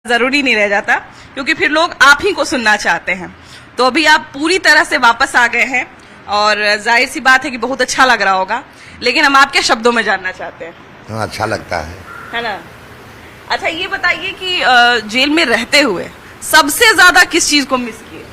जरूरी नहीं रह जाता, क्योंकि फिर लोग आप ही को सुनना चाहते हैं। तो अभी आप पूरी तरह से वापस आ गए हैं और जाहिर सी बात है कि बहुत अच्छा लग रहा होगा, लेकिन हम आपके शब्दों में जानना चाहते हैं। हाँ, अच्छा लगता है ना। अच्छा, ये बताइए कि जेल में रहते हुए सबसे ज्यादा किस चीज को मिस किए?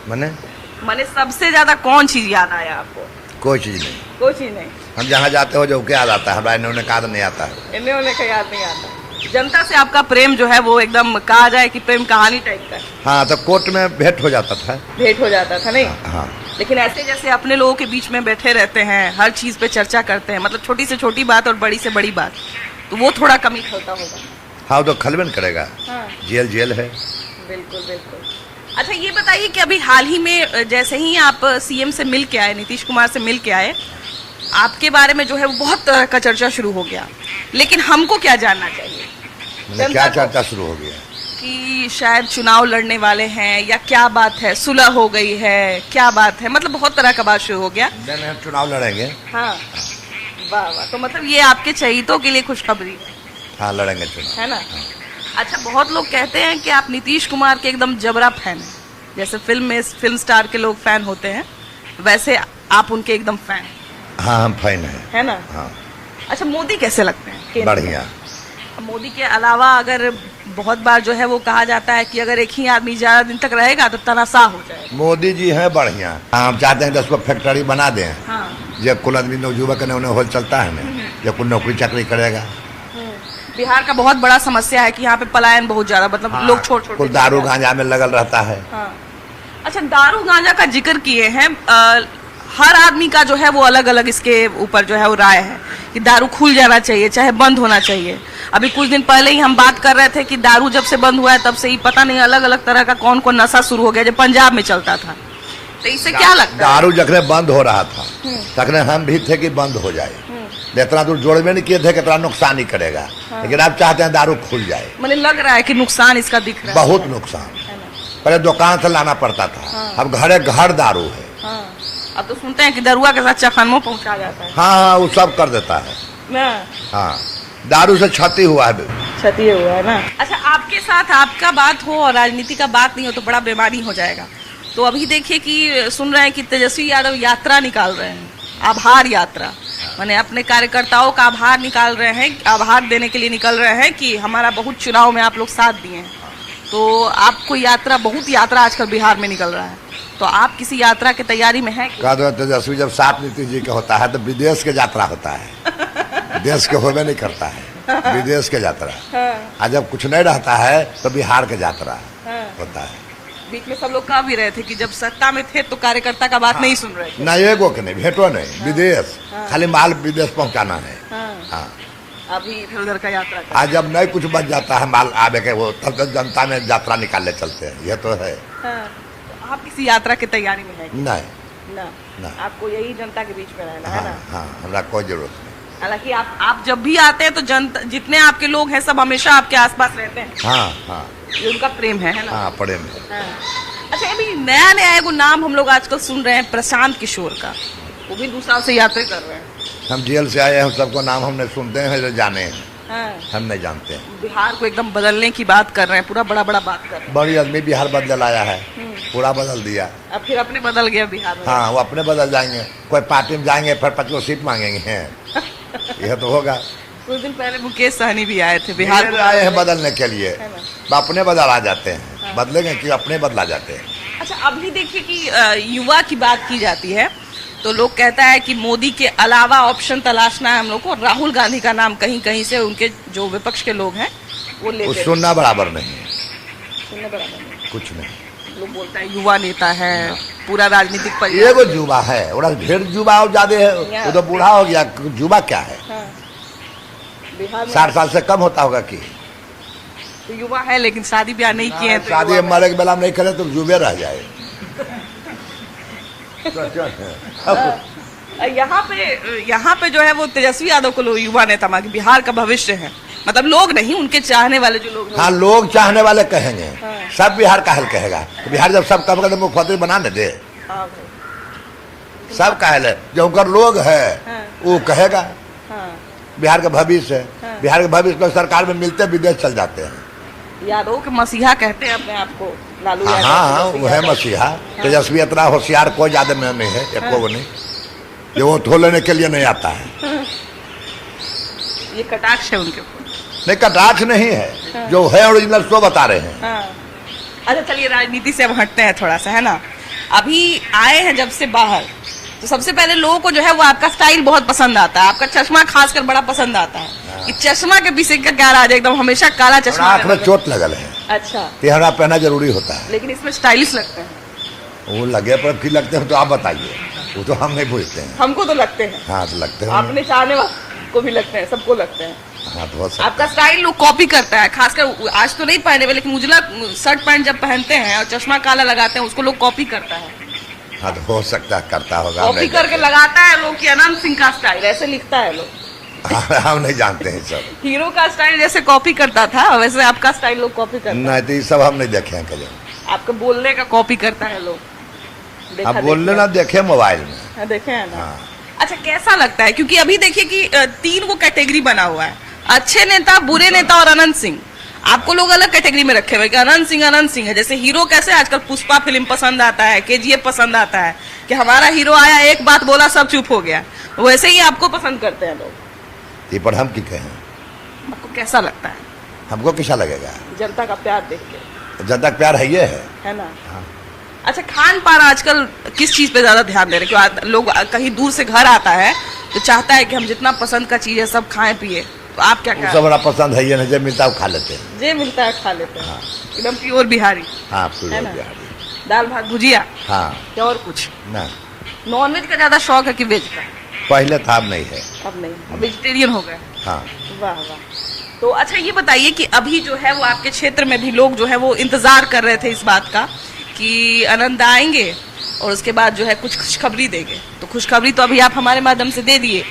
मैंने सबसे ज्यादा कौन चीज याद आया आपको? कोई चीज नहीं। कोई चीज नहीं। हम जहाँ जाते हो जो क्या याद आता है, हमारा इन्होंने कहा नहीं आता है। इन्होंने का याद नहीं आता। जनता से आपका प्रेम जो है वो एकदम कहा जाए कि प्रेम कहानी टाइप का है। हाँ, तो कोर्ट में भेंट हो जाता था। भेंट हो जाता था नहीं? हाँ। लेकिन ऐसे जैसे अपने लोगों के बीच में बैठे रहते हैं, हर चीज पे चर्चा करते हैं, मतलब छोटी से छोटी बात और बड़ी से बड़ी बात, तो वो थोड़ा कमी खलता होगा। हाँ, तो खलबन करेगा। हाँ। जेल है। बिल्कुल बिल्कुल। अच्छा, ये बताइए कि अभी हाल ही में जैसे ही आप सीएम से मिल के आए, नीतीश कुमार से मिल के आए, आपके बारे में जो है वो बहुत तरह का चर्चा शुरू हो गया, लेकिन हमको क्या जानना चाहिए? क्या चर्चा शुरू हो गया? कि शायद चुनाव लड़ने वाले हैं या क्या बात है, सुलह हो गई है, क्या बात है, मतलब बहुत तरह का बात शुरू हो गया। नहीं, हम चुनाव लड़ेंगे। हाँ, वाह वाह। तो मतलब ये आपके चहेतों के लिए खुशखबरी है। हाँ, लड़ेंगे चुनाव, है ना। अच्छा, बहुत लोग कहते हैं कि आप नीतीश कुमार के एकदम जबरा फैन हैं, जैसे फिल्म में फिल्म स्टार के लोग फैन होते हैं, वैसे आप उनके एकदम फैन। हाँ, हम फैन है ना। हाँ। अच्छा, मोदी कैसे लगते हैं? बढ़िया। मोदी के अलावा अगर बहुत बार जो है वो कहा जाता है कि अगर एक ही आदमी ज्यादा दिन तक रहेगा तो तनाशाह हो जाएगा। मोदी जी हैं बढ़िया। हम चाहते हैं कि उसको फैक्ट्री बना दें। हाँ। जब कुल आदमी नवजुवक उन्हें होल चलता है ना, जब कुल नौकरी चाकरी करेगा। बिहार का बहुत बड़ा समस्या है कि यहाँ पे पलायन बहुत ज्यादा, मतलब हाँ, लोग छोड़ कुल दारू गांजा में लगल रहता है। हाँ। अच्छा, दारू गांजा का जिक्र किए हैं, हर आदमी का जो है वो अलग अलग इसके ऊपर जो है वो राय है कि दारू खुल जाना चाहिए, चाहे बंद होना चाहिए। अभी कुछ दिन पहले ही हम बात कर रहे थे कि दारू जब से बंद हुआ है तब से ही पता नहीं अलग अलग तरह का कौन कौन नशा शुरू हो गया, जो पंजाब में चलता था। तो इससे क्या लगता है? दारू जखने बंद हो रहा था तखने हम भी थे कि बंद हो जाए, इतना दूर जोड़वे नहीं किए थे कि इतना नुकसान ही करेगा। हाँ। लेकिन आप चाहते हैं दारू खुल जाए। मुझे लग रहा है कि नुकसान इसका दिख रहा है। बहुत नुकसान। पहले दुकान से लाना पड़ता था। हाँ। अब घरे घर दारू है। हाँ। अब तो सुनते हैं कि दरुआ के साथ चखनमो पहुंचा जाता है। हाँ, वो सब कर देता है ना। हाँ, दारू से क्षति हुआ है। क्षति हुआ है ना। अच्छा, आपके साथ आपका बात हो और राजनीति का बात नहीं हो तो बड़ा बेमानी हो जाएगा। तो अभी देखिए कि सुन रहे हैं कि तेजस्वी यादव यात्रा निकाल रहे हैं, आभार यात्रा, माने अपने कार्यकर्ताओं का आभार निकाल रहे हैं, आभार देने के लिए निकल रहे हैं कि हमारा बहुत चुनाव में आप लोग साथ दिए हैं। तो आपको बहुत यात्रा आजकल बिहार में निकल रहा है, तो आप किसी यात्रा की तैयारी में हैं? तेजस्वी जब साथ नीतीश जी का होता है तो विदेश के यात्रा होता है। देश के होवे नहीं करता है, विदेश के यात्रा। और जब कुछ नहीं रहता है तो बिहार के यात्रा होता है। बीच में सब लोग कह भी रहे थे कि जब सत्ता में थे तो कार्यकर्ता का बात नहीं सुन रहे थे। नहीं, एगो के नहीं, भेंटो नहीं। विदेश खाली माल विदेश पहुंचाना है। हाँ। अभी इधर उधर का यात्रा आज जब नहीं कुछ बच जाता है माल आवे के, वो तब तक जनता में यात्रा निकालने चलते हैं। ये तो है। तो आप किसी यात्रा की तैयारी में हैं? नहीं। आपको यही जनता के बीच में रहना है ना। हाँ, हमरा कोई जरूरत नहीं। हालांकि आप जब भी आते हैं तो जनता, जितने आपके लोग हैं सब हमेशा आपके आसपास रहते हैं। हाँ। ये उनका प्रेम है ना। हाँ, प्रेम है। अच्छा, अभी नया एगो नाम हम लोग आजकल सुन रहे हैं, प्रशांत किशोर का, वो भी 2 साल से यात्रा कर रहे हैं। हम जेल से आए हैं, सबको नाम हमने सुनते हैं, जाने हैं। हम नहीं जानते हैं। बिहार को एकदम बदलने की बात कर रहे हैं, पूरा बड़ा बात कर रहे हैं। बड़ी आदमी बिहार बदल आया है, पूरा बदल दिया। अब फिर अपने बदल गया बिहार में। हाँ, वो अपने बदल जाएंगे, कोई पार्टी में जाएंगे फिर 5 सीट मांगेंगे। यह तो होगा। कुछ दिन पहले मुकेश सहनी भी आए थे बिहार में, आए हैं बदलने के लिए। अपने बदल आ जाते हैं। बदलेंगे कि अपने बदला जाते हैं। अच्छा, अभी देखिए कि युवा की बात की जाती है तो लोग कहता है कि मोदी के अलावा ऑप्शन तलाशना है हम लोग को, और राहुल गांधी का नाम कहीं कहीं से उनके जो विपक्ष के लोग हैं वो लेते। सुनना बराबर नहीं, सुनना बराबर नहीं, कुछ नहीं। लोग बोलता है युवा नेता है, पूरा राजनीतिक परिवार। एगो युवा है, ढेर युवा ज्यादा है, वो तो बूढ़ा हो गया। युवा क्या है? बिहार में 60 साल से कम होता होगा कि तो युवा है, लेकिन शादी ब्याह नहीं किए हैं। शादी मरे के बेला नहीं करे तो युवे रह जाए। यहाँ पे जो है वो तेजस्वी यादव को लोग युवा नेता मांगे, बिहार का भविष्य है, मतलब लोग नहीं, उनके चाहने वाले जो लोग। हाँ, लोग चाहने वाले कहेंगे। सब बिहार का हल कहेगा। तो बिहार जब सब कम कर मुख्यमंत्री बनाने दे, सब का हल है। जो उनका लोग है वो कहेगा बिहार का भविष्य है। बिहार के भविष्य को सरकार में मिलते विदेश चल जाते हैं। यादव के मसीहा कहते हैं अपने आप को, लालू हाँ यादव, हाँ तेजस्वी वो है यादव। मसीहा। तेजस्वी इतना होशियार कोई ज्यादा में नहीं है, एको को नहीं, ये वो थो लेने के लिए नहीं आता है। ये कटाक्ष है उनके ऊपर। नहीं कटाक्ष नहीं है, जो है ओरिजिनल सो बता रहे हैं। हाँ। अच्छा चलिए राजनीति से अब हटते हैं थोड़ा सा, है ना। अभी आए हैं जब से बाहर, तो सबसे पहले लोगों को जो है वो आपका स्टाइल बहुत पसंद आता है, आपका चश्मा खासकर बड़ा पसंद आता है। कि चश्मा के पीछे का क्या राज है, एकदम हमेशा काला चश्मा आँख में रहता है। चोट लगल है, अच्छा, तिहरा पहना जरूरी होता है। लेकिन इसमें स्टाइलिश लगते हैं। वो लगे पर फिर लगते हैं तो आप बताइए, वो तो हम नहीं पूछते हैं। हमको तो लगते हैं, हाँ तो लगते हैं, आपने चाहने वाले को भी लगते हैं, सबको लगते हैं। हाँ तो हो सकता आपका स्टाइल लोग कॉपी करता है, खासकर आज तो नहीं पहने हुए, लेकिन उजला शर्ट पैंट जब पहनते हैं और चश्मा काला लगाते हैं उसको लोग कॉपी करता है। है। हाँ तो हो सकता है करता होगा, हम कॉपी नहीं करके जानते। लगाता है लोग कि अनंत सिंह का स्टाइल, ऐसे लिखता है लोग। हाँ, हम नहीं जानते हैं सब। हीरो का स्टाइल जैसे कॉपी करता था वैसे आपका स्टाइल लोग कॉपी करता है। नहीं तो ये सब हम नहीं देखे हैं कभी। आपके बोलने का कॉपी करता है लोग, देखा आप बोल लेना, देखे मोबाइल में। हाँ, देखे हैं ना। हाँ अच्छा कैसा लगता है, क्योंकि अभी देखिए कि 3 को कैटेगरी बना हुआ है, अच्छे नेता, बुरे नेता और अनंत सिंह। आपको लोग अलग कैटेगरी में रखे हुए कि अनंत सिंह है। जैसे हीरो कैसे आजकल पुष्पा फिल्म पसंद आता है, केजीएफ पसंद आता है, कि हमारा हीरो आया एक बात बोला सब चुप हो गया, वैसे ही आपको पसंद करते हैं लोग। ये पर हम की कहें, आपको कैसा लगता है हमको कैसा लगेगा? जनता का प्यार देख के, जनता का प्यार है ये है। ना। हाँ। अच्छा खान पान आजकल किस चीज पे ज्यादा ध्यान दे रहे हैं? क्यों लोग कहीं दूर से घर आता है तो चाहता है कि हम जितना पसंद का चीज है सब खाएं पिए, तो आप क्या वो कह सब बड़ा पसंद है ये, नहीं जब मिलता है वो खा लेते हैं। जे मिलता है खा लेते हैं, हाँ। एकदम प्योर बिहारी, हाँ है पूरा ना? बिहारी। दाल भात भुजिया हाँ या और कुछ? ना, नॉनवेज का ज्यादा शौक है कि वेज का? पहले था अब नहीं है। अब नहीं, अब वेजिटेरियन हो गए। हाँ वाह वाह। तो अच्छा ये बताइए कि अभी जो है वो आपके क्षेत्र में भी लोग जो है वो इंतजार कर रहे थे इस बात का कि अनंत आएंगे और उसके बाद जो है कुछ खुशखबरी देंगे, तो खुशखबरी तो अभी आप हमारे माध्यम से दे दिए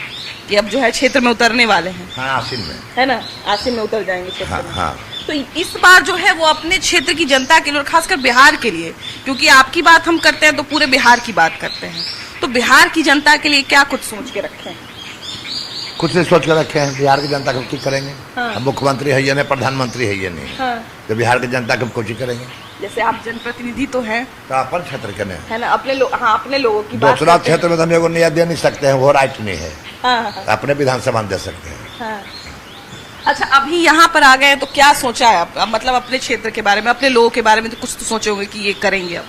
कि अब जो है क्षेत्र में उतरने वाले हैं, हाँ आसिन में। है ना, आसिन में उतर जाएंगे क्षेत्र हाँ में। हाँ तो इस बार जो है वो अपने क्षेत्र की जनता के लिए और खासकर बिहार के लिए, क्योंकि आपकी बात हम करते हैं तो पूरे बिहार की बात करते हैं, तो बिहार की जनता के लिए क्या कुछ सोच के रखे हैं? कुछ नहीं सोच कर रखे हैं, बिहार की जनता को की करेंगे। हाँ। हम मुख्यमंत्री है ये नहीं, प्रधानमंत्री है ये नहीं, हाँ। तो बिहार की जनता को कुछ ही करेंगे। जैसे आप जनप्रतिनिधि तो हैं, तो अपन क्षेत्र के नहीं, है ना, अपने लोग, हाँ अपने लोगों की बात दूसरा करते हैं। क्षेत्र में तो हम एगो नहीं दे नहीं सकते हैं, वो राइट नहीं है। हाँ, हाँ, अपने विधानसभा में दे सकते हैं। हाँ। अच्छा अभी यहाँ पर आ गए हैं तो क्या सोचा है आप, मतलब अपने क्षेत्र के बारे में, अपने लोगों के बारे में तो कुछ तो सोचे होंगे कि ये करेंगे अब?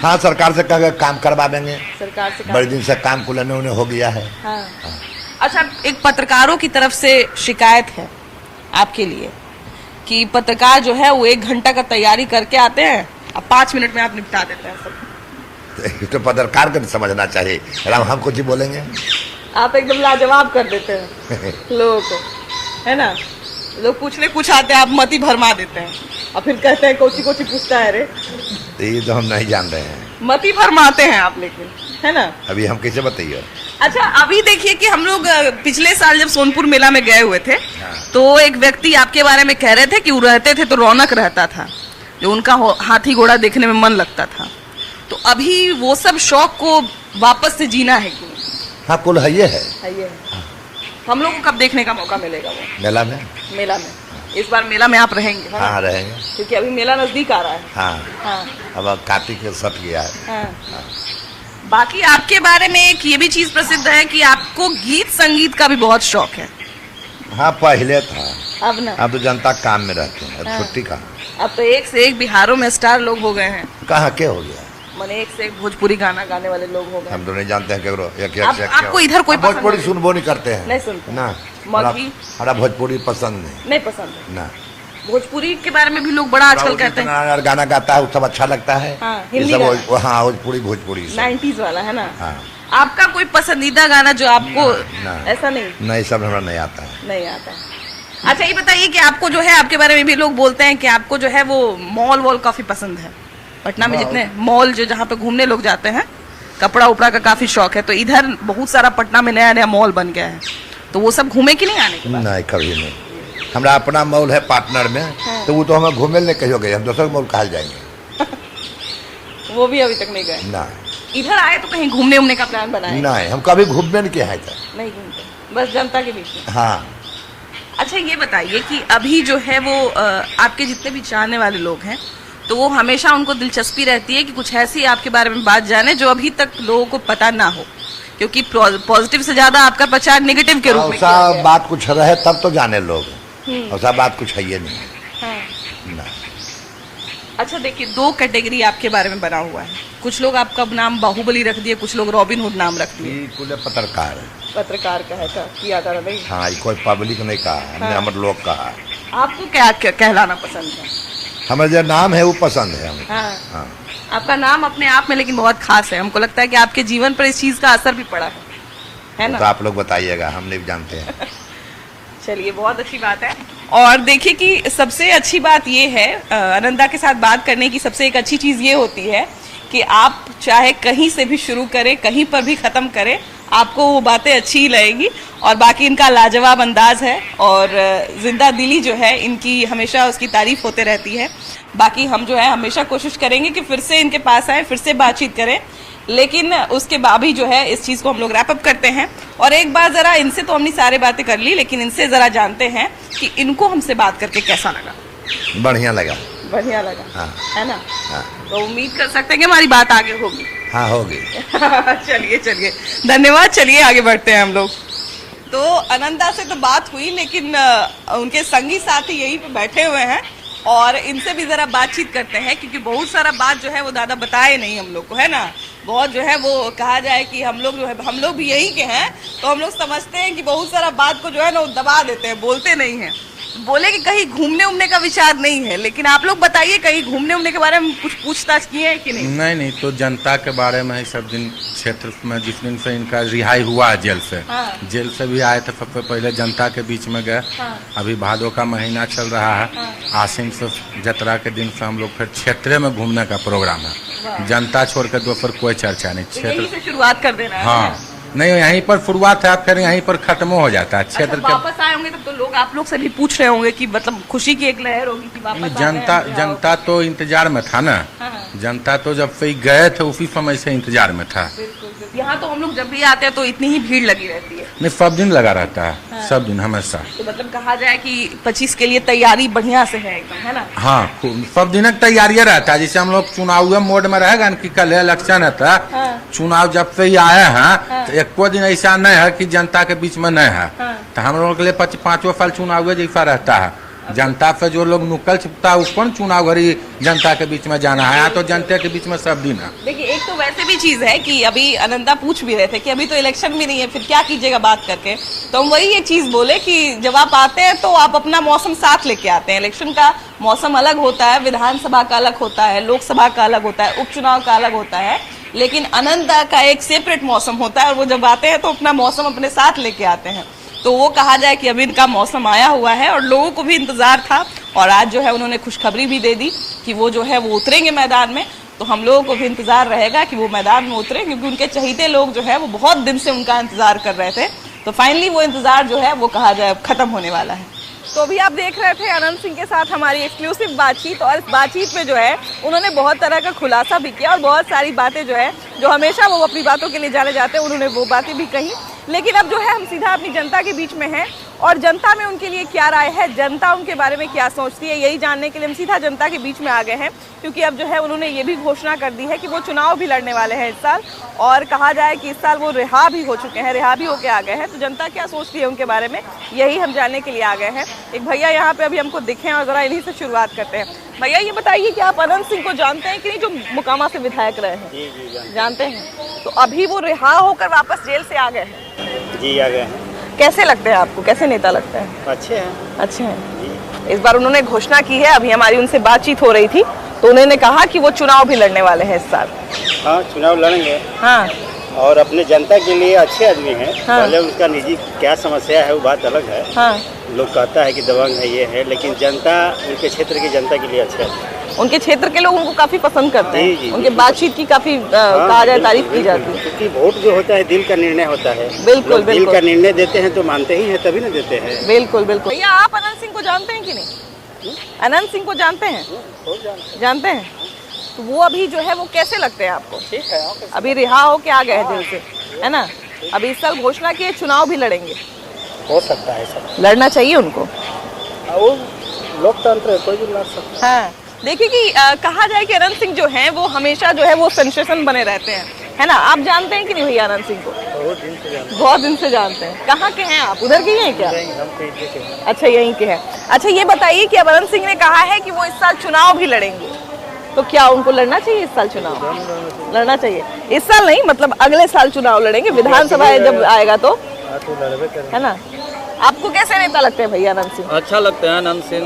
हाँ सरकार से कह के काम करवा देंगे, सरकार से बड़े दिन से काम को लेने उन्हें हो गया है। हाँ। अच्छा एक पत्रकारों की तरफ से शिकायत है आपके लिए कि पत्रकार जो है वो 1 घंटा का तैयारी करके आते हैं और 5 मिनट में आप निपटा देते हैं सब। तो पत्रकार को समझना चाहिए, हम कुछ ही बोलेंगे। आप एकदम लाजवाब कर देते हैं लोगों को, है ना। लोग पूछने कुछ आते हैं, आप मती भरमा देते हैं और फिर कहते हैं कोची कोची पूछता है रे, तो ये तो हम नहीं जान रहे हैं, मती भरमाते हैं आप, लेकिन है ना। अभी हम कैसे बताइए। अच्छा अभी देखिए कि हम लोग पिछले साल जब सोनपुर मेला में गए हुए थे तो एक व्यक्ति आपके बारे में कह रहे थे कि वो रहते थे तो रौनक रहता था, जो उनका हाथी घोड़ा देखने में मन लगता था, तो अभी वो सब शौक को वापस से जीना है कि नहीं? हाँ कुल है ये है। ये हम लोग को कब देखने का मौका मिलेगा वो मेला में? मेला में इस बार मेला में आप रहेंगे, है ना? हाँ रहेंगे, क्योंकि अभी मेला नजदीक आ रहा है। हाँ हाँ, अब कार्तिक के सट गया है। हाँ। बाकी आपके बारे में एक ये भी चीज प्रसिद्ध है कि आपको गीत संगीत का भी बहुत शौक है। हाँ पहले था, अब ना, अब तो जनता काम में रहते हैं, अब हाँ। छुट्टी कहाँ। अब तो एक से एक बिहारों में स्टार लोग हो गए हैं, कहाँ के हो गया, माने एक से एक भोजपुरी गाना गाने वाले लोग हो गए। हम तो नहीं जानते हैं केकरो एक आपको इधर कोई पसंद भोजपुरी नहीं? सुनबो नहीं करते हैं, नहीं सुनते? ना मगही? हमारा भोजपुरी पसंद नहीं पसंद है। ना। भोजपुरी के बारे में भी लोग बड़ा आजकल कहते हैं, और गाना गाता है वो सब अच्छा लगता है। हाँ, ये हिंदी सब गाना। हाँ भोजपुरी सब। 90s वाला, है ना। हाँ। आपका कोई पसंदीदा गाना जो आपको ना। ऐसा नहीं नहीं सब हमारा नहीं आता है। नहीं आता है? अच्छा ये बताइए कि आपको जो है, आपके बारे में भी लोग बोलते हैं कि आपको जो है वो मॉल वॉल काफी पसंद है, पटना में जितने मॉल जो जहाँ पे घूमने लोग जाते हैं, कपड़ा उपड़ा का काफी शौक है, तो इधर बहुत सारा पटना में नया नया मॉल बन गया है, तो वो सब घूमे कि नहीं आने के बाद? नहीं कभी नहीं, हमारा अपना मॉल है पार्टनर में। हाँ। तो वो तो हमें घूमे नहीं कहीं गए, हम दूसरे मॉल कहा जाएंगे। वो भी अभी तक नहीं गए? ना इधर आए तो कहीं घूमने उमने का प्लान बनाए? नहीं, हम कभी घूमने नहीं किया है इधर। नहीं घूमते, बस जनता के बीच में। हाँ अच्छा ये बताइए कि अभी जो है वो आपके जितने भी जानने वाले लोग हैं तो वो हमेशा उनको दिलचस्पी रहती है कि कुछ ऐसी आपके बारे में बात जाने जो अभी तक लोगों को पता ना हो, क्योंकि पॉजिटिव से ज्यादा आपका प्रचार नेगेटिव के रूप में किया ऐसा गया। बात कुछ रहे तब तो जाने लोग, ऐसा बात कुछ है ये नहीं। हाँ। ना। अच्छा देखिए, दो कैटेगरी आपके बारे में बना हुआ है, कुछ लोग आपका नाम बाहुबली रख दिए, कुछ लोग रॉबिन हुड नाम रख दिए। ये कुल पत्रकार है। पत्रकार का है था, किया था नहीं। हाँ, ये कोई पब्लिक नहीं कहा, हमने हमारे लोग कहा। आपको क्या कहलाना पसंद है? हमारा जो नाम है वो पसंद है हमें। हाँ। हाँ। आपका नाम अपने आप में लेकिन बहुत खास है, हमको लगता है कि आपके जीवन पर इस चीज का असर भी पड़ा है ना? तो आप लोग बताइएगा, हम नहीं जानते हैं। चलिए, बहुत अच्छी बात है। और देखिए कि सबसे अच्छी बात ये है, आनंदा के साथ बात करने की सबसे एक अच्छी चीज़ ये होती है कि आप चाहे कहीं से भी शुरू करें, कहीं पर भी ख़त्म करें, आपको वो बातें अच्छी ही लगेगी। और बाकी इनका लाजवाब अंदाज है और जिंदा दिली जो है इनकी हमेशा उसकी तारीफ होते रहती है। बाकी हम जो है हमेशा कोशिश करेंगे कि फिर से इनके पास आए, फिर से बातचीत करें, लेकिन उसके बाद भी जो है इस चीज़ को हम लोग रैप अप करते हैं। और एक बार ज़रा इनसे तो हमने सारी बातें कर ली, लेकिन इनसे ज़रा जानते हैं कि इनको हमसे बात करके कैसा लगा। बढ़िया लगा। बढ़िया लगा। हाँ। है ना? हाँ। तो उम्मीद कर सकते हैं कि हमारी बात आगे होगी। हाँ, होगी। चलिए चलिए, धन्यवाद। चलिए आगे बढ़ते हैं हम लोग। तो आनंदा से तो बात हुई, लेकिन उनके संगी साथी यहीं पे बैठे हुए हैं और इनसे भी जरा बातचीत करते हैं, क्योंकि बहुत सारा बात जो है वो दादा बताए नहीं हम लोग को, है ना? बहुत जो है वो कहा जाए कि हम लोग जो है, हम लोग भी यही के हैं, तो हम लोग समझते हैं कि बहुत सारा बात को जो है ना वो दबा देते हैं, बोलते नहीं हैं। बोले कि कहीं घूमने उमने का विचार नहीं है, लेकिन आप लोग बताइए, कहीं घूमने उमने के बारे में कुछ पूछताछ किए हैं कि नहीं? नहीं, तो जनता के बारे में ही सब दिन क्षेत्र में जिस दिन से इनका रिहाई हुआ है जेल से। हाँ। जेल से भी आए थे, सबसे पहले जनता के बीच में गए। हाँ। अभी भादों का महीना चल रहा है। हाँ। आसिन से जतरा के दिन से हम लोग फिर क्षेत्र में घूमने का प्रोग्राम है। जनता छोड़ कर दोपहर कोई चर्चा नहीं, तो यहीं क्षेत्र। से शुरुआत कर देना है। हाँ, नहीं यहीं पर शुरुआत है, फिर यहीं पर खत्म हो जाता है क्षेत्र अच्छा, वापस आए होंगे तब तो लोग आप लोग से भी पूछ रहे होंगे कि मतलब खुशी की एक लहर होगी कि वापस के। जनता तो इंतजार में था ना। हाँ। जनता तो जब से गए थे उसी समय से इंतजार में था। यहाँ तो हम लोग जब भी आते हैं तो इतनी ही भीड़ लगी रहती है। नहीं, सब दिन लगा रहता है। हाँ। सब दिन हमेशा। तो मतलब कहा जाए कि 25 के लिए तैयारी बढ़िया से है एकदम, है ना? हाँ, सब दिन तैयारियां रहता है। जैसे हम लोग चुनाव मोड में रहेगा कि कल इलेक्शन है तो हाँ। चुनाव जब से ही आए हैं हाँ। तो एक दिन ऐसा नहीं है कि जनता के बीच में नहीं है। हाँ। तो हम लोगों के लिए 5 साल चुनाव जैसा रहता है। जनता से जो लोग नुकल छिपता है उसको चुनाव घड़ी जनता के बीच में जाना है। यहाँ तो जनता के बीच में सब दिन है। देखिए, एक तो वैसे भी चीज है कि अभी आनंदा पूछ भी रहे थे कि अभी तो इलेक्शन भी नहीं है, फिर क्या कीजिएगा बात करके। तो हम वही ये चीज बोले कि जब आप आते हैं तो आप अपना मौसम साथ लेके आते हैं। इलेक्शन का मौसम अलग होता है, विधानसभा का अलग होता है, लोकसभा का अलग होता है, उपचुनाव का अलग होता है, लेकिन आनंदा का एक सेपरेट मौसम होता है और वो जब आते हैं तो अपना मौसम अपने साथ लेके आते हैं। तो वो कहा जाए कि अभी इनका मौसम आया हुआ है और लोगों को भी इंतजार था, और आज जो है उन्होंने खुशखबरी भी दे दी कि वो जो है वो उतरेंगे मैदान में। तो हम लोगों को भी इंतजार रहेगा कि वो मैदान में उतरे, क्योंकि उनके चहीते लोग जो है वो बहुत दिन से उनका इंतजार कर रहे थे। तो फाइनली वो इंतजार जो है वो कहा जाए खत्म होने वाला है। तो अभी आप देख रहे थे अनंत सिंह के साथ हमारी एक्सक्लूसिव बातचीत, और इस बातचीत में जो है उन्होंने बहुत तरह का खुलासा भी किया और बहुत सारी बातें जो है जो हमेशा वो अपनी बातों के लिए जाने जाते हैं, उन्होंने वो बातें भी कही। लेकिन अब जो है हम सीधा अपनी जनता के बीच में हैं और जनता में उनके लिए क्या राय है, जनता उनके बारे में क्या सोचती है, यही जानने के लिए हम सीधा जनता के बीच में आ गए हैं। क्योंकि अब जो है उन्होंने ये भी घोषणा कर दी है कि वो चुनाव भी लड़ने वाले हैं इस साल, और कहा जाए कि इस साल वो रिहा भी हो चुके हैं, रिहा भी होके आ गए हैं। तो जनता क्या सोचती है उनके बारे में, यही हम जानने के लिए आ गए हैं। एक भैया यहाँ पे अभी हमको दिखे हैं और ज़रा इन्हीं से शुरुआत करते हैं। भैया ये बताइए कि आप अनंत सिंह को जानते हैं कि नहीं, जो मोकामा से विधायक रहे हैं? जी, जानते हैं। तो अभी वो रिहा होकर वापस जेल से आ गए हैं। जी, आ गए हैं। कैसे लगते हैं आपको, कैसे नेता लगते हैं? अच्छे हैं। अच्छे हैं। इस बार उन्होंने घोषणा की है, अभी हमारी उनसे बातचीत हो रही थी तो उन्होंने कहा कि वो चुनाव भी लड़ने वाले हैं इस साल। हाँ, चुनाव लड़ेंगे। हाँ। और अपने जनता के लिए अच्छे आदमी हैं। हाँ। पहले उनका निजी क्या समस्या है वो बात अलग है। हाँ। लोग कहता है कि दबंग है, ये है, लेकिन जनता उनके क्षेत्र की जनता के लिए अच्छे है। उनके क्षेत्र के लोग उनको काफी पसंद करते हैं। जी, उनके बातचीत की काफी कहा जाए तारीफ की जाती है, क्योंकि वोट जो होता है दिल का निर्णय होता है। बिल्कुल, लोग दिल बिल्कुल। का निर्णय देते हैं तो मानते ही हैं, तभी ना देते हैं। बिल्कुल बिल्कुल। भैया आप अनंत सिंह को जानते हैं कि नहीं? अनंत सिंह को जानते हैं? जानते हैं। तो वो अभी जो है वो कैसे लगते हैं आपको? ठीक है। अभी रिहा होके आ गए हैं जेल से, है ना? अभी इस साल घोषणा की है चुनाव भी लड़ेंगे। हो सकता है सब। लड़ना चाहिए उनको। वो लोकतंत्र है, कोई भी लड़ सकता हाँ, देखिए कि कहा जाए कि अनंत सिंह जो हैं वो हमेशा जो है वो सेंसेशन बने रहते हैं, है ना। आप जानते हैं कि नहीं भैया अनंत सिंह को? है। बहुत दिन से जानते बहुत दिन से जानते हैं। कहाँ के हैं आप? उधर के ही हैं क्या? हैं, हम कहीं देखे हैं। अच्छा, यहीं के हैं। अच्छा, ये बताइए कि अब अनंत सिंह ने कहा है कि वो इस साल चुनाव भी लड़ेंगे, तो क्या उनको लड़ना चाहिए इस साल चुनाव? लड़ना चाहिए। इस साल नहीं, मतलब अगले साल चुनाव लड़ेंगे, विधानसभा जब आएगा तो, हाँ, तो लड़बे करेंगे। है ना। आपको कैसे नेता लगते हैं भैया अनंत सिंह? अच्छा लगता है अनंत सिंह,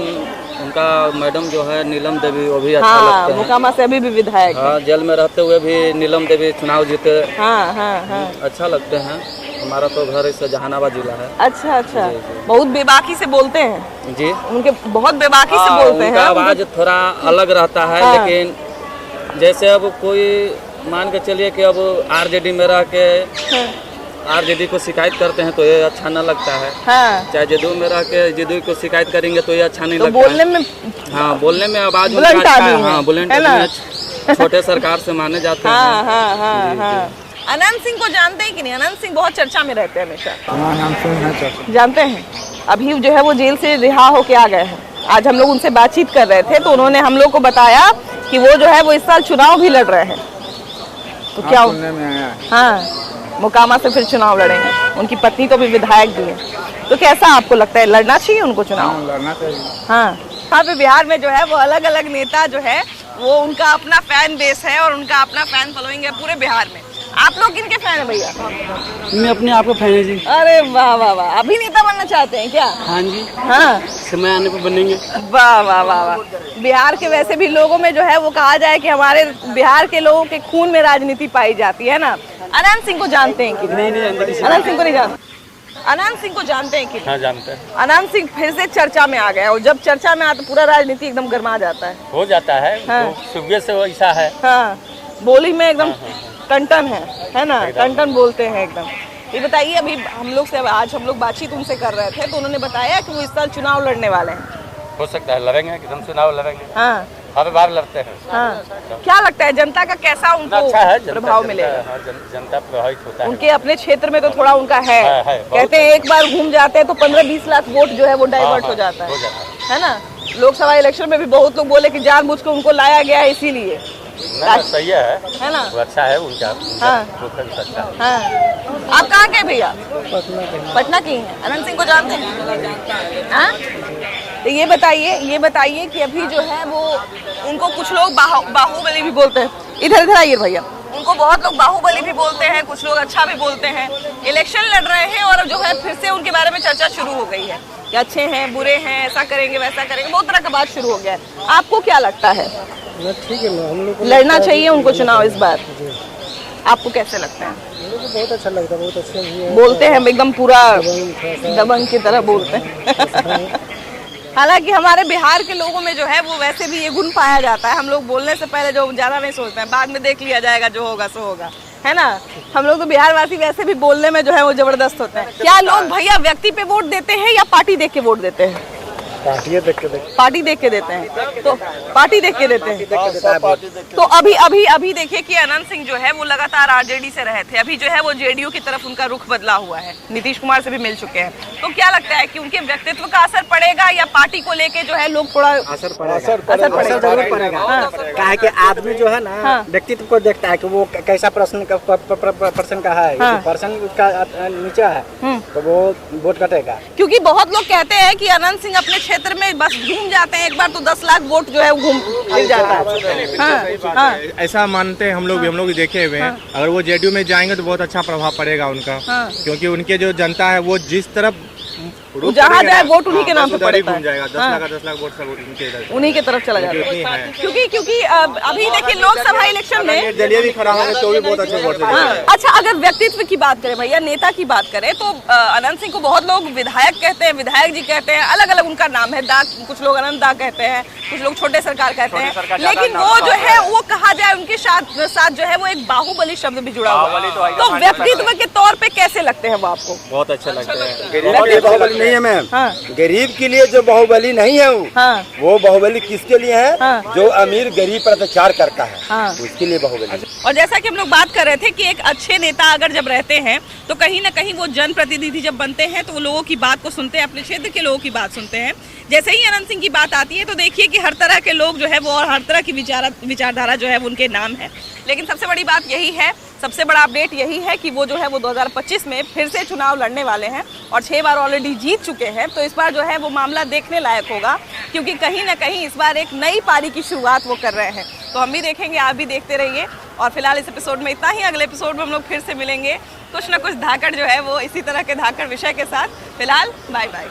उनका मैडम जो है नीलम देवी, वो भी अच्छा हाँ, लगता है। मोकामा से अभी भी विधायक है। हाँ, जेल में रहते हुए भी नीलम देवी चुनाव जीते। हाँ हाँ हाँ। अच्छा लगते हैं। हमारा तो घर इस जहानाबाद जिला है। अच्छा अच्छा, बहुत बेबाकी से बोलते हैं जी, उनके, बहुत बेबाकी से हाँ, बोलते उनका हैं। आवाज थोड़ा अलग रहता है। हाँ। लेकिन जैसे अब कोई मान के चलिए कि अब आरजेडी में रह के आरजेडी को शिकायत करते हैं तो ये अच्छा न लगता है। हाँ, चाहे जदयू में रह के जदयू को शिकायत करेंगे तो ये अच्छा नहीं तो लगता बोलने है। में हाँ, बोलने में आवाज बुलंद उनका अच्छा आदमी है। है, हाँ, बुलंद है ना? आदमी है, छोटे सरकार से माने जाते हाँ हैं। हाँ हाँ हाँ। अनंत सिंह को जानते हैं कि नहीं? अनंत सिंह बहुत चर्चा में रहते हैं हमेशा। जानते हैं? अभी जो है वो जेल से रिहा होके आ गए हैं। आज हम लोग उनसे बातचीत कर रहे थे तो उन्होंने हम लोग को बताया कि वो जो है वो इस साल चुनाव भी लड़ रहे हैं। तो क्या सुनने में आया है। हाँ, मोकामा से फिर चुनाव लड़ेंगे। उनकी पत्नी तो भी विधायक भी है। तो कैसा आपको लगता है, लड़ना चाहिए उनको चुनाव? लड़ना चाहिए। हाँ, यहाँ पे बिहार में जो है वो अलग अलग नेता जो है वो उनका अपना फैन बेस है और उनका अपना फैन फॉलोइंग है पूरे बिहार में। आप लोग किनके फैन है भैया? मैं अपने आप को फैन है जी। अरे वाह वाह वाह, अभी नेता बनना चाहते हैं क्या? हाँ जी, हाँ, समय आने पर बनेंगे। वाह वाह वाह वाह। बिहार के वैसे भी लोगों में जो है वो कहा जाए कि हमारे बिहार के लोगों के खून में राजनीति पाई जाती है ना। अनंत सिंह को जानते हैं कि नहीं? अनंत सिंह को नहीं जानते। अनंत सिंह को जानते हैं कि? हाँ, जानते हैं। अनंत सिंह फिर से चर्चा में आ गया और जब चर्चा में आता पूरा राजनीति एकदम गर्मा जाता है। हो जाता है। हाँ। तो सुबह से वैसा है। हाँ, बोली में एकदम टन है ना, टन बोलते हैं एकदम। ये बताइए, अभी हम लोग से आज हम लोग बातचीत उनसे कर रहे थे तो उन्होंने बताया कि वो इस साल चुनाव लड़ने वाले हैं। हो सकता है लड़ेंगे, एकदम चुनाव लड़ेंगे। हाँ हर बार लड़ते हैं। हाँ। क्या लगता है जनता का कैसा उनको अच्छा है, प्रभाव मिलेगा? जनता प्रभावित होता है। उनके अपने क्षेत्र में तो थोड़ा उनका है, है, बहुत कहते हैं एक बार घूम जाते हैं तो 15-20 लाख वोट जो है वो डाइवर्ट हो जाता है ना। लोकसभा इलेक्शन में भी बहुत लोग बोले कि जानबूझ के उनको लाया गया है इसीलिए, ना, सही है ना। वो अच्छा है उनका। हाँ। प्रोफेस अच्छा है। हाँ। आप कहाँ के भैया? पटना के हैं। अनंत सिंह को जानते हैं? हाँ? तो ये बताइए कि अभी जो है वो उनको कुछ लोग बाहुबली भी बोलते हैं। इधर आइए भैया। उनको बहुत लोग बाहुबली भी बोलते हैं, कुछ लोग अच्छा भी बोलते हैं। इलेक्शन लड़ रहे हैं और जो है फिर से उनके बारे में चर्चा शुरू हो गई है कि अच्छे हैं, बुरे हैं, ऐसा करेंगे वैसा करेंगे, बहुत तरह का बात शुरू हो गया है। आपको क्या लगता है? ठीक है, हम लोग लड़ना चाहिए उनको चुनाव इस बार? आपको कैसे लगता है? बहुत अच्छा लगता है, बहुत अच्छे भी है। बोलते हैं एकदम पूरा दबंग की तरह बोलते हैं। हालांकि हमारे बिहार के लोगों में जो है वो वैसे भी ये गुण पाया जाता है। हम लोग बोलने से पहले जो ज्यादा नहीं सोचते हैं, बाद में देख लिया जाएगा, जो होगा सो होगा, है ना। हम लोग तो बिहार वासी वैसे भी बोलने में जो है वो जबरदस्त होते हैं। क्या लोग भैया व्यक्ति पे वोट देते हैं या पार्टी देख के वोट देते हैं? पार्टी देख के पार्टी देख के देते हैं। तो पार्टी देख के देते हैं। तो अभी देखिए कि अनंत सिंह जो है वो लगातार आरजेडी से रहे थे, अभी जो है वो जेडीयू की तरफ उनका रुख बदला हुआ है, नीतीश कुमार से भी मिल चुके हैं। तो क्या लगता है कि उनके व्यक्तित्व का असर पड़ेगा या पार्टी को लेके जो है लोग थोड़ा असर जरूर पड़ेगा। क्या है कि आदमी जो है ना व्यक्तित्व को देखता है कि वो कैसा पर्सन का है। पर्सन उसका नीचे है तो वो वोट कटेगा। क्योंकि बहुत लोग कहते हैं कि अनंत सिंह अपने क्षेत्र में बस घूम जाते हैं एक बार तो 10 लाख वोट जो है वो घूम फिर जाता है। हाँ। ऐसा मानते हैं हम लोग भी देखे हुए हैं। अगर वो जेडीयू में जाएंगे तो बहुत अच्छा प्रभाव पड़ेगा उनका। क्योंकि उनके जो जनता है वो जिस तरफ जहाँ जाए वोट उन्हीं के नाम पे पड़ता है। 10 लाख वोट सब उन्हीं के तरफ चला जाता है। क्योंकि अभी देखिए लोकसभा इलेक्शन में दलिया भी खड़ा होंगे तो भी बहुत अच्छे वोट। अच्छा, अगर व्यक्तित्व की बात करें भैया, नेता की बात करें तो अनंत सिंह को बहुत लोग विधायक कहते हैं, विधायक जी कहते हैं, अलग अलग उनका नाम है। दा, कुछ लोग अनंत दा कहते हैं, कुछ लोग छोटे सरकार कहते हैं। लेकिन वो जो है वो कहा जाए उनके साथ जो है वो एक बाहुबली शब्द भी जुड़ा हुआ है। तो व्यक्तित्व के तौर पे कैसे लगते हैं वो आपको? बहुत अच्छा लगता है। नहीं है मैम। हाँ। गरीब के लिए जो बाहुबली नहीं है वो बाहुबली किसके लिए है? जो अमीर गरीब पर अत्याचार करता है उसके लिए बाहुबली। और जैसा कि हम लोग बात कर रहे थे कि एक अच्छे नेता अगर जब रहते हैं तो कहीं ना कहीं वो जनप्रतिनिधि जब बनते हैं तो वो लोगों की बात को सुनते हैं, अपने क्षेत्र के लोगों की बात सुनते हैं। जैसे ही अनंत सिंह की बात आती है तो देखिए कि हर तरह के लोग जो है वो और हर तरह की विचारधारा जो है वो उनके नाम है। लेकिन सबसे बड़ी बात यही है, सबसे बड़ा अपडेट यही है कि वो जो है वो 2025 में फिर से चुनाव लड़ने वाले हैं और 6 बार ऑलरेडी जीत चुके हैं। तो इस बार जो है वो मामला देखने लायक होगा, क्योंकि कहीं ना कहीं इस बार एक नई पारी की शुरुआत वो कर रहे हैं। तो हम भी देखेंगे, आप भी देखते रहिए। और फिलहाल इस एपिसोड में इतना ही। अगले एपिसोड में हम लोग फिर से मिलेंगे कुछ ना कुछ धाकड़ जो है वो इसी तरह के धाकड़ विषय के साथ। फिलहाल बाय बाय।